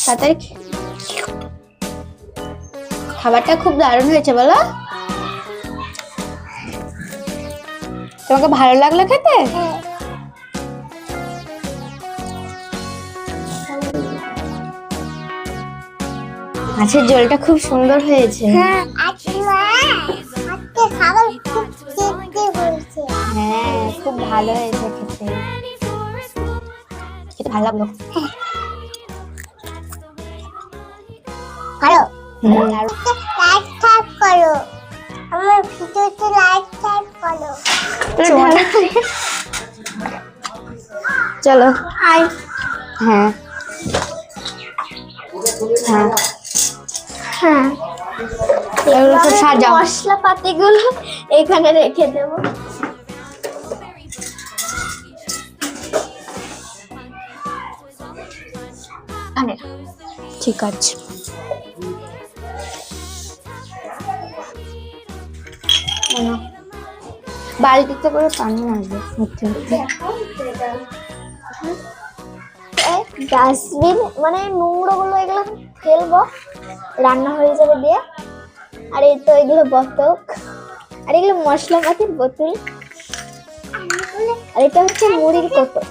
তাড়াতাড়ি খাবারটা খুব দারুণ হয়েছে বলো। তোমাকে ভালো লাগলো খেতে? মাছের ঝোলটা খুব সুন্দর হয়েছে। হ্যাঁ খুব ভালো হয়েছে খেতে, খেতে ভালো লাগলো। ভালো লাইক টাইপ করো, আমার ভিডিওতে লাইক টাইপ করো। চলো হাই। হ্যাঁ হ্যাঁ হ্যাঁ এগুলো সব সাজাও। মশলাপাতিগুলো এখানে রেখে দেবো। ঠিক আছে। বালতিতে করে পানি আসবে। ডাস্টবিন মানে নোংরা গুলো এগুলো ফেলবো, রান্না হয়ে যাবে দিয়ে। আর এই তো এগুলো বোতল, আর এগুলো মশলাপাতির বোতল, আর এটা হচ্ছে মুড়ির কৌটো।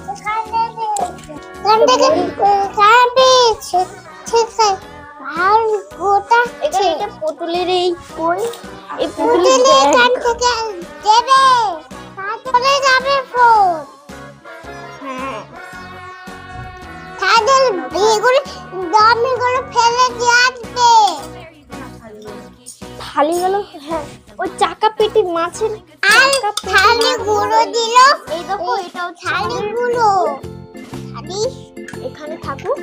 এটা পুতুলের এই কই, এই পুতুলের এখান থেকে দেবে তারপরে যাবে ফোন। হ্যাঁ তাদের এগুলো দামিগুলো ফেলে দিয়ে আসবে থালিগুলো। হ্যাঁ ওই চাকা পেটি মাছের থালি গুঁড়ো দিল। এই দেখো এটাও থালি গুঁড়ো। থালি এখানে থাকুক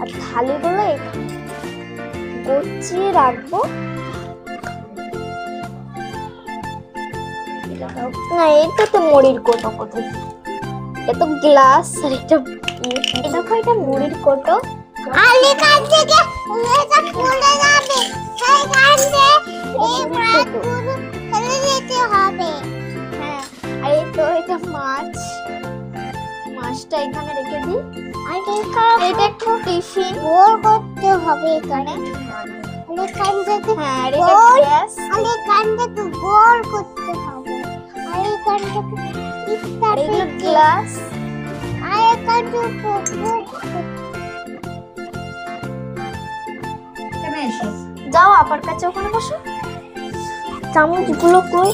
আর থালিগুলো এখানে গুছিয়ে রাখবো। না এটা তো মুড়ির কোটো, কোথায় এটা তো গ্লাস, আর এটা দেখো এটা মুড়ির কোটো। আলি কান থেকে এটা খুলে যাবে, সেই কানে এই মাছগুলো ফেলে দিতে হবে। হ্যাঁ আর এই তো এটা মাছ, মাছটা এখানে রেখে দিই। আর এটা একটু টিফিন গোল করতে হবে এখানে। আলি কান থেকে হ্যাঁ আর এটা গ্যাস, আলি কান থেকে গোল করতে হবে। আলি কান থেকে এগুলো গ্লাস, আর এখান যাও আপার কাছে, ওখানে বসো। চামচগুলো কই?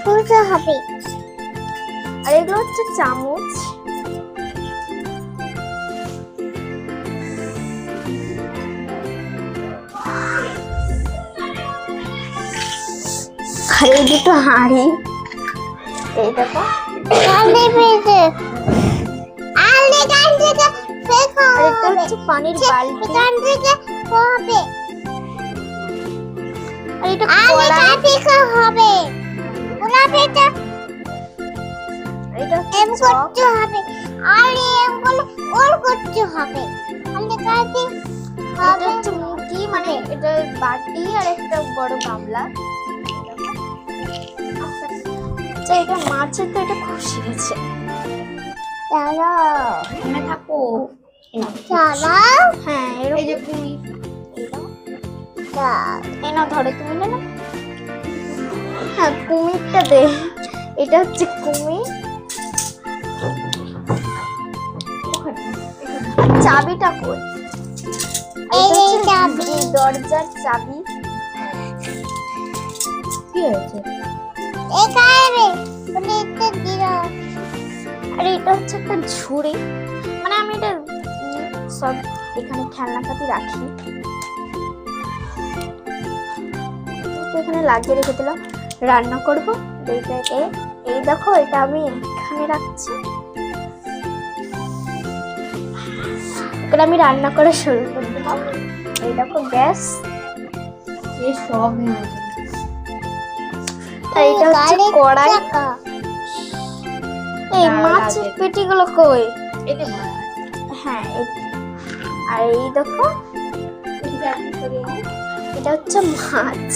খুলতে হবে। আর এগুলো হচ্ছে চামচ। আর এই দুটো হাঁড়ি, এই দেখো পানির বালতি। আর এটা হবে, এটা করতে হবে, আর এগুলো ওর করতে হবে। এটা হচ্ছে মুরগি, মানে এটা বাটি আর একটা বড় গামলা। আচ্ছা এটা মাছের তো এটা খুশি গেছে। এখানে থাকো। হ্যাঁ এই যে কুমির, এই না ধরে তুমি না। হ্যাঁ কুমিরটা দে, এটা হচ্ছে কুমির। চাবিটা কই? এই চাবি, দরজার চাবি। কি হয়েছে? আর এটা হচ্ছে একটা ঝুড়ি, মানে আমি এটা সব এখানে খেলনাপাতি রাখি, এখানে লাগিয়ে রেখে দিলাম। রান্না করবো এইটাকে, এই দেখো এটা আমি এখানে রাখছি। এটা আমি রান্না করা শুরু করে দিলাম। এই দেখো গ্যাস, সব এইটা হচ্ছে কড়াই। এই মাছের পেটিগুলো কই? হ্যাঁ আর এই দেখো এটা হচ্ছে মাছ।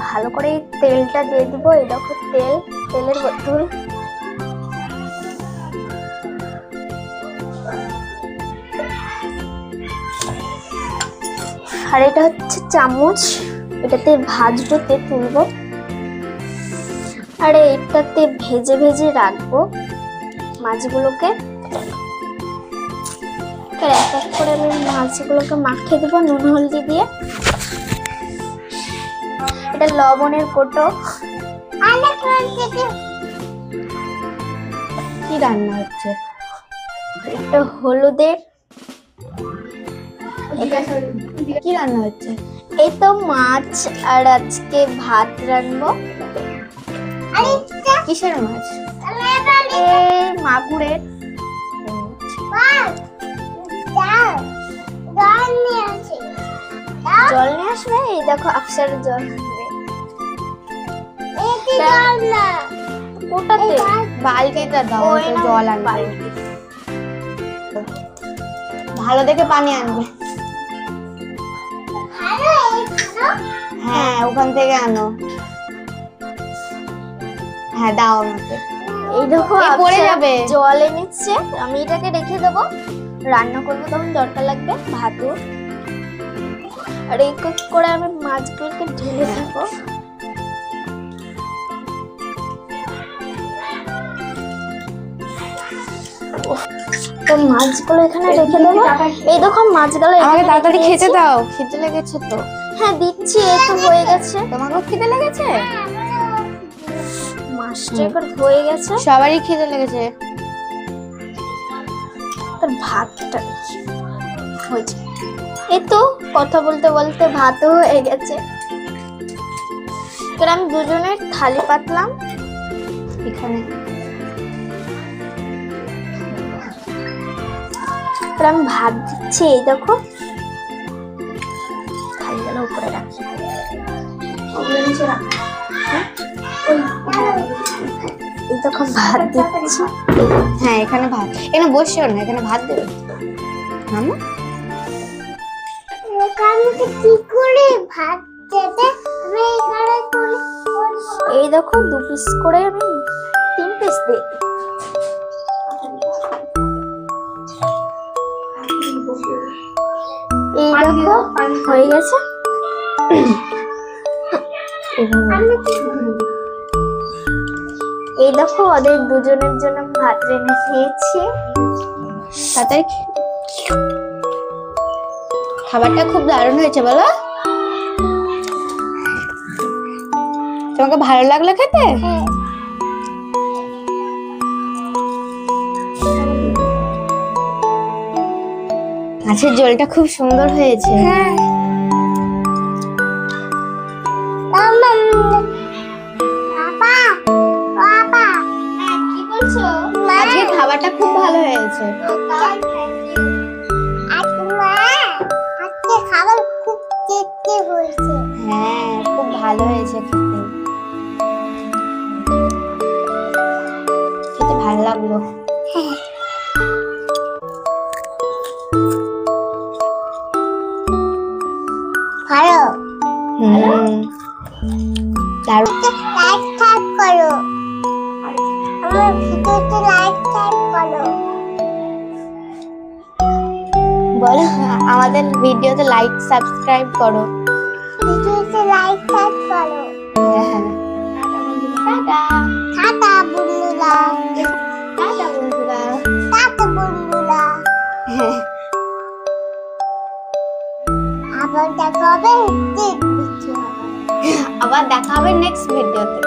ভালো করে তেলটা দিয়ে দিব। এই দেখো তেল, তেলের বোতল। আর এটা হচ্ছে চামচ, এটাতে ভাজতে তুলবো, আর এটাতে ভেজে ভেজে রাখবো মাছগুলোকে। এক এক করে আমি মাছগুলোকে মাখিয়ে দেবো নুন হলদি দিয়ে। এটা লবণের কোটো। কি রান্না হচ্ছে? এটা হলুদের। কি রান্না হচ্ছে? এই তো মাছ, আর আজকে ভাত রাখবো। কিসের মাছ? মাগুরের। জল নিয়ে আসবে, এই দেখো আফসার জল আনবে। ওটাতে বালতিটা দাও, ওই ওতে নাও জল আনবে। বালতি। ভালো দেখে পানি আনবে। হ্যাঁ, ওখান থেকে আনো। হ্যাঁ, দাও আমাকে। এই দেখো এ পড়ে আফসার যাবে। জল এনেছে, আমি এটাকে রেখে দেবো, রান্না করবো তখন দরকার লাগবে ভাতও। আর এই করে আমি মাছগুলোকে ঢেলে দেবো। তো মাছগুলো এখানে রেখে দেবো। এই দেখো মাছগুলো আমাকে এখানে তাড়াতাড়ি রেখে খেতে দিয়েছি। দাও, খিদে লেগেছে তো। হ্যাঁ দিচ্ছি, এই তো হয়ে গেছে। তোমাকেও খিদে লেগেছে? মাছটা এবার হয়ে গেছে। সবারই খিদে লেগেছে। আর ভাতটা হয়েছে। এই তো কথা বলতে বলতে ভাতও হয়ে গেছে। এবার আমি দুজনের থালি পাতলাম এখানে এবার আমি ভাত দিচ্ছি। এই দেখো থালিগুলো উপরে রাখি। এই দেখো ভাত দিচ্ছি। হ্যাঁ, এখানে ভাত। এখানে বসিও না, এখানে ভাত দেবে। মামা এই দেখো 2 পিস করে, আমি 3 পিস দিই। এই দেখো হয়ে গেছে। এই দেখো ওদের দুজনের জন্য ভাত রেঁধে খেয়েছি। তাড়াতাড়ি খাবারটা খুব দারুণ হয়েছে, বলো? তোমাকে ভালো লাগলো খেতে? মাছের ঝোলটা খুব সুন্দর হয়েছে। হ্যাঁ কি বলছো? আজকে খাবারটা খুব ভালো হয়েছে। খাবার খুব টেস্টি হয়েছে। হ্যাঁ, খুব ভালো হয়েছে খেতে। খেতে ভালো লাগলো। ভালো। দারুণ। লাইক টাইপ করো, আমার ভিডিওতে লাইক টাইপ করো। বলো, আমাদের ভিডিওতে লাইক সাবস্ক্রাইব করো। ভিডিওতে লাইক টাইপ করো। হ্যাঁ, টাটা। টাটা বন্ধুরা। টাটা বন্ধুরা। টাটা বন্ধুরা। হ্যাঁ। আবার দেখা হবে আবার দেখা হবে নেক্সট ভিডিওতে।